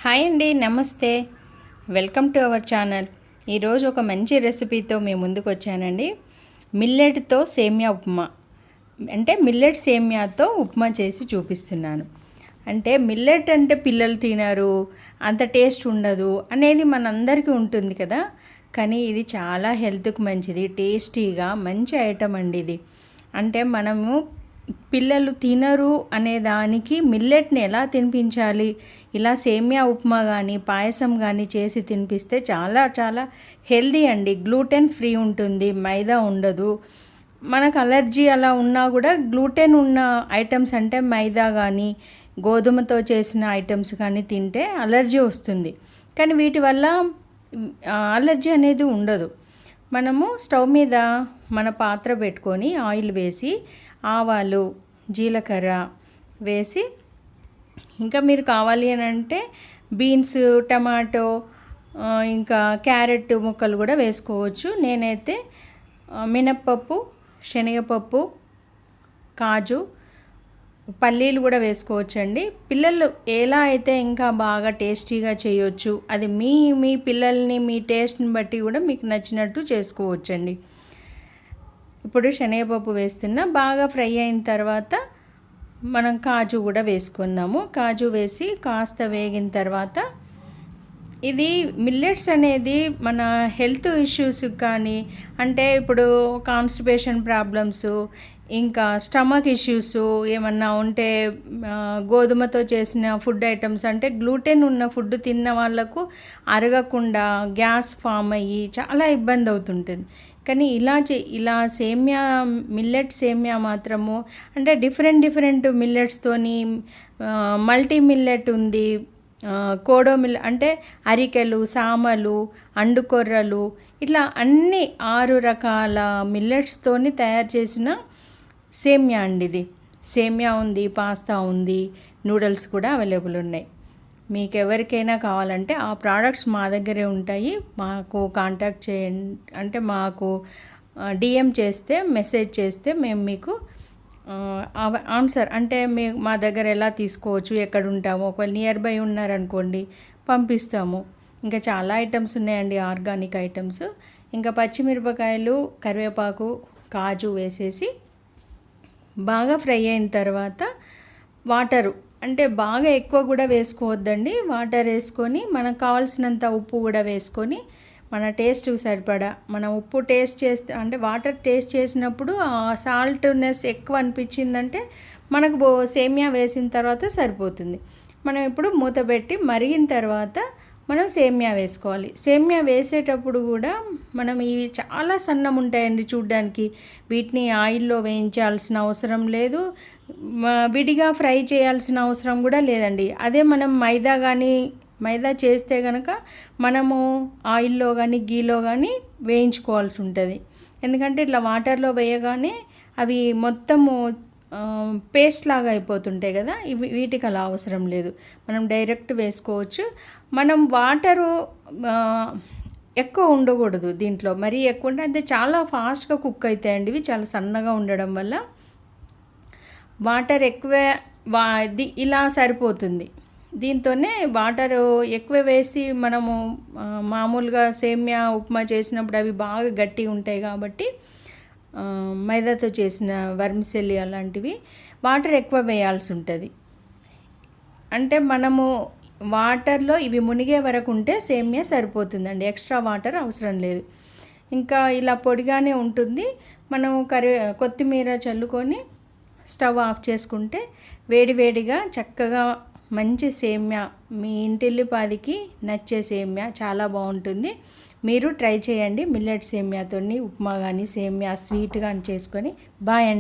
Hi అండి, నమస్తే. Welcome to our channel. ఈరోజు ఒక మంచి రెసిపీతో మేము ముందుకు వచ్చానండి. మిల్లెట్తో సేమియా ఉప్మా, అంటే మిల్లెట్ సేమియాతో ఉప్మా చేసి చూపిస్తున్నాను. అంటే మిల్లెట్ అంటే పిల్లలు తినరు, అంత టేస్ట్ ఉండదు అనేది మనందరికీ ఉంటుంది కదా. కానీ ఇది చాలా హెల్త్కి మంచిది, టేస్టీగా మంచి ఐటమ్ అండి ఇది. అంటే మనము పిల్లలు తినరు అనే దానికి మిల్లెట్ని ఎలా తినిపించాలి, ఇలా సేమియా ఉప్మా కానీ పాయసం కానీ చేసి తినిపిస్తే చాలా చాలా హెల్దీ అండి. గ్లూటెన్ ఫ్రీ ఉంటుంది, మైదా ఉండదు. మనకు అలర్జీ అలా ఉన్నా కూడా గ్లూటెన్ ఉన్న ఐటమ్స్ అంటే మైదా కానీ గోధుమతో చేసిన ఐటమ్స్ కానీ తింటే అలర్జీ వస్తుంది. కానీ వీటి వల్ల అలర్జీ అనేది ఉండదు. మనము స్టవ్ మీద మన పాత్ర పెట్టుకొని ఆయిల్ వేసి ఆవాలు జీలకర్ర వేసి, ఇంకా మీరు కావాలి అని అంటే బీన్స్, టమాటో, ఇంకా క్యారెట్ ముక్కలు కూడా వేసుకోవచ్చు. నేనైతే మినప్పప్పు, శనగపప్పు, కాజు, పల్లీలు కూడా వేసుకోవచ్చండి. పిల్లలు ఎలా అయితే ఇంకా బాగా టేస్టీగా చేయొచ్చు. అది మీ పిల్లల్ని మీ టేస్ట్ని బట్టి కూడా మీకు నచ్చినట్టు చేసుకోవచ్చండి. ఇప్పుడు శనగపప్పు వేస్తున్నా. బాగా ఫ్రై అయిన తర్వాత మనం కాజు కూడా వేసుకున్నాము. కాజు వేసి కాస్త వేగిన తర్వాత, ఇది మిల్లెట్స్ అనేది మన హెల్త్ ఇష్యూస్ కానీ, అంటే ఇప్పుడు కాన్స్టిపేషన్ ప్రాబ్లమ్స్, ఇంకా స్టమక్ ఇష్యూస్ ఏమన్నా ఉంటే, గోధుమతో చేసిన ఫుడ్ ఐటమ్స్ అంటే గ్లూటెన్ ఉన్న ఫుడ్ తిన్న వాళ్ళకు అరగకుండా గ్యాస్ ఫామ్ అయ్యి చాలా ఇబ్బంది అవుతుంటుంది. కానీ ఇలా సేమియా, మిల్లెట్ సేమియా మాత్రము అంటే డిఫరెంట్ మిల్లెట్స్తోని, మల్టీ మిల్లెట్ ఉంది, కోడో అంటే అరికెలు, సామలు, అండుకొర్రలు, ఇట్లా అన్ని 6 రకాల మిల్లెట్స్తోని తయారు చేసిన సేమియా అండి ఇది. సేమియా ఉంది, పాస్తా ఉంది, నూడిల్స్ కూడా అవైలబుల్ ఉన్నాయి. మీకు ఎవరికైనా కావాలంటే ఆ ప్రోడక్ట్స్ మా దగ్గరే ఉంటాయి. మాకు కాంటాక్ట్ చేయండి, అంటే మాకు డిఎం చేస్తే, మెసేజ్ చేస్తే మేము మీకు ఆన్సర్ అంటే మా దగ్గర ఎలా తీసుకోవచ్చు, ఎక్కడ ఉంటాము, ఒకవేళ నియర్ బై ఉన్నారనుకోండి పంపిస్తాము. ఇంకా చాలా ఐటమ్స్ ఉన్నాయండి, ఆర్గానిక్ ఐటమ్స్. ఇంకా పచ్చిమిరపకాయలు, కరివేపాకు, కాజు వేసేసి బాగా ఫ్రై అయిన తర్వాత వాటరు, అంటే బాగా ఎక్కువ కూడా వేసుకోవద్దండి. వాటర్ వేసుకొని మనకు కావాల్సినంత ఉప్పు కూడా వేసుకొని, మన టేస్ట్కి సరిపడా మనం ఉప్పు టేస్ట్ చేస్తే, అంటే వాటర్ టేస్ట్ చేసినప్పుడు ఆ సాల్ట్నెస్ ఎక్కువ అనిపించిందంటే మనకు సేమియా వేసిన తర్వాత సరిపోతుంది. మనం ఇప్పుడు మూత పెట్టి మరిగిన తర్వాత మనం సేమియా వేసుకోవాలి. సేమియా వేసేటప్పుడు కూడా మనం ఇవి చాలా సన్నం ఉంటాయండి చూడ్డానికి. వీటిని ఆయిల్లో వేయించాల్సిన అవసరం లేదు, విడిగా ఫ్రై చేయాల్సిన అవసరం కూడా లేదండి. అదే మనం మైదా చేస్తే కనుక మనము ఆయిల్లో కానీ గీలో కానీ వేయించుకోవాల్సి ఉంటుంది. ఎందుకంటే ఇట్లా వాటర్లో వేయగానే అవి మొత్తము పేస్ట్ లాగా అయిపోతుంటాయి కదా. వీటికి అలా అవసరం లేదు, మనం డైరెక్ట్ వేసుకోవచ్చు. మనం వాటరు ఎక్కువ ఉండకూడదు దీంట్లో, మరీ ఎక్కువ ఉంటే అంటే చాలా ఫాస్ట్గా కుక్ అవుతాయండి ఇవి, చాలా సన్నగా ఉండడం వల్ల. వాటర్ ఎక్కువ ఇలా సరిపోతుంది. దీంతోనే వాటర్ ఎక్కువ వేసి మనము మామూలుగా సేమియా ఉప్మా చేసినప్పుడు అవి బాగా గట్టిగా ఉంటాయి కాబట్టి, మైదాతో చేసిన వర్మిసెల్లి అలాంటివి వాటర్ ఎక్కువ వేయాల్సి ఉంటుంది. అంటే మనము వాటర్లో ఇవి మునిగే వరకు ఉంటే సేమియా సరిపోతుందండి, ఎక్స్ట్రా వాటర్ అవసరం లేదు. ఇంకా ఇలా పొడిగానే ఉంటుంది. మనం కొత్తిమీర చల్లుకొని స్టవ్ ఆఫ్ చేసుకుంటే వేడివేడిగా చక్కగా మంచి సేమియా, మీ ఇంటిల్లిపాదికి నచ్చే సేమియా చాలా బాగుంటుంది. మీరు ట్రై చేయండి మిల్లెట్ సేమియాతో ఉప్మా కానీ సేమియా స్వీట్ కానీ చేసుకొని. బాయ్ అండి.